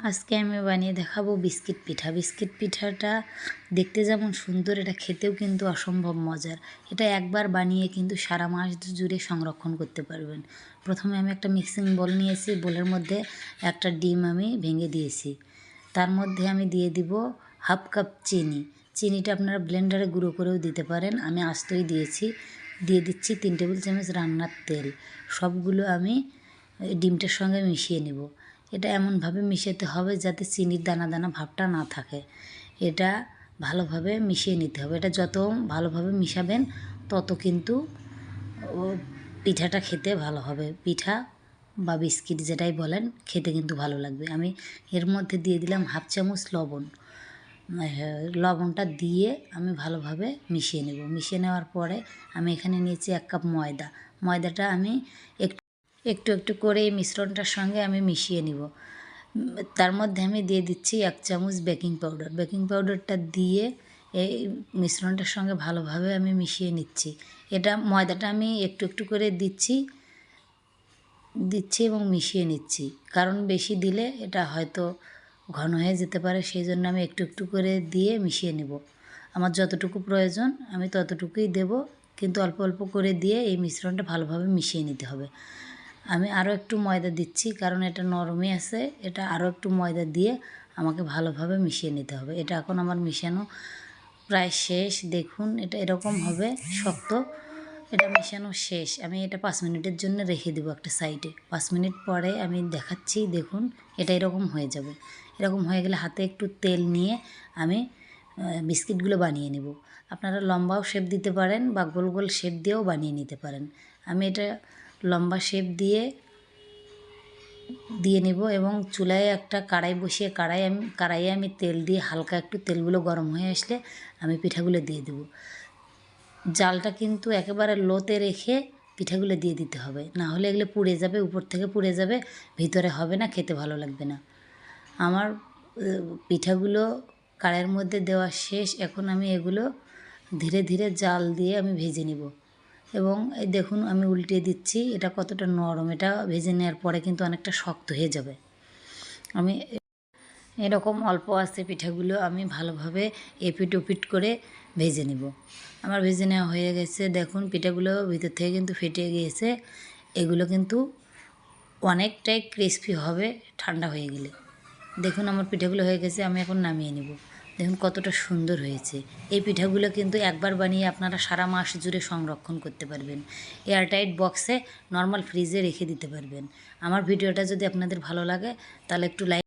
আজকে আমি বানিয়ে দেখাবো বিস্কিট পিঠা। বিস্কিট পিঠাটা দেখতে যেমন সুন্দর, এটা খেতেও কিন্তু অসম্ভব মজার। এটা একবার বানিয়ে কিন্তু সারা মাস জুড়ে সংরক্ষণ করতে পারবেন। প্রথমে আমি একটা মিক্সিং বোল নিয়েছি, বোলের মধ্যে একটা ডিম আমি ভেঙে দিয়েছি। তার মধ্যে আমি দিয়ে দিব হাফ কাপ চিনি। চিনিটা আপনারা ব্লেন্ডারে গুঁড়ো করেও দিতে পারেন, আমি আস্তই দিয়েছি। দিয়ে দিচ্ছি 3 টেবিল চামচ রান্নার তেল। সবগুলো আমি ডিমটার সঙ্গে মিশিয়ে নেব। এটা এমনভাবে মিশাতে হবে যাতে চিনির দানা দানা ভাবটা না থাকে। এটা ভালোভাবে মিশিয়ে নিতে হবে। এটা যত ভালোভাবে মিশাবেন তত কিন্তু পিঠাটা খেতে ভালো হবে। পিঠা বা বিস্কিট যেটাই বলেন, খেতে কিন্তু ভালো লাগবে। আমি এর মধ্যে দিয়ে দিলাম হাফ চামচ লবণ। লবণটা দিয়ে আমি ভালোভাবে মিশিয়ে নেব। মিশিয়ে নেওয়ার পরে আমি এখানে নিয়েছি 1 কাপ ময়দা। ময়দাটা আমি একটু একটু করে এই মিশ্রণটার সঙ্গে আমি মিশিয়ে নিব। তার মধ্যে আমি দিয়ে দিচ্ছি 1 চামচ বেকিং পাউডার। বেকিং পাউডারটা দিয়ে এই মিশ্রণটার সঙ্গে ভালোভাবে আমি মিশিয়ে নিচ্ছি। এটা ময়দাটা আমি একটু একটু করে দিচ্ছি এবং মিশিয়ে নিচ্ছি, কারণ বেশি দিলে এটা হয়তো ঘন হয়ে যেতে পারে, সেই জন্য আমি একটু একটু করে দিয়ে মিশিয়ে নেব। আমার যতটুকু প্রয়োজন আমি ততটুকুই দেব, কিন্তু অল্প অল্প করে দিয়ে এই মিশ্রণটা ভালোভাবে মিশিয়ে নিতে হবে। আমি আরও একটু ময়দা দিচ্ছি, কারণ এটা নরমই আছে। এটা আরও একটু ময়দা দিয়ে আমাকে ভালোভাবে মিশিয়ে নিতে হবে। এটা এখন আমার মিশানো প্রায় শেষ। দেখুন এটা এরকম হবে শক্ত। এটা মেশানো শেষ। আমি এটা 5 মিনিটের জন্য রেখে দেবো একটা সাইডে। 5 মিনিট পরে আমি দেখাচ্ছি। দেখুন এটা এরকম হয়ে যাবে। এরকম হয়ে গেলে হাতে একটু তেল নিয়ে আমি বিস্কিটগুলো বানিয়ে নেব। আপনারা লম্বাও শেপ দিতে পারেন বা গোল গোল শেপ দিয়েও বানিয়ে নিতে পারেন। আমি এটা লম্বা শেপ দিয়ে নেব এবং চুলায় একটা কড়াই বসিয়ে কড়াইয়ে আমি তেল দিয়ে হালকা একটু তেলগুলো গরম হয়ে আসলে আমি পিঠাগুলো দিয়ে দেব। জালটা কিন্তু একেবারে লোতে রেখে পিঠাগুলো দিয়ে দিতে হবে, না হলে এগুলো পুড়ে যাবে, উপর থেকে পুড়ে যাবে, ভিতরে হবে না, খেতে ভালো লাগবে না। আমার পিঠাগুলো কড়াইয়ের মধ্যে দেওয়া শেষ। এখন আমি এগুলো ধীরে ধীরে জাল দিয়ে আমি ভেজে নেব এবং এই দেখুন আমি উল্টে দিচ্ছি। এটা কতটা নরম, এটা ভেজে নেওয়ার পরে কিন্তু অনেকটা শক্ত হয়ে যাবে। আমি এরকম অল্প আস্তে পিঠাগুলো আমি ভালোভাবে এপিট ওপিট করে ভেজে নেব। আমার ভেজে নেওয়া হয়ে গেছে। দেখুন পিঠাগুলো ভিতর থেকে কিন্তু ফেটে গিয়েছে। এগুলো কিন্তু অনেকটাই ক্রিস্পি হবে ঠান্ডা হয়ে গেলে। দেখুন আমার পিঠাগুলো হয়ে গেছে, আমি এখন নামিয়ে নেব। দেখুন কতটা সুন্দর হয়েছে। এই পিঠাগুলো কিন্তু একবার বানিয়ে আপনারা সারা মাস জুড়ে সংরক্ষণ করতে পারবেন। এয়ারটাইট বক্সে নর্মাল ফ্রিজে রেখে দিতে পারবেন। আমার ভিডিওটা যদি আপনাদের ভালো লাগে তাহলে একটু লাইক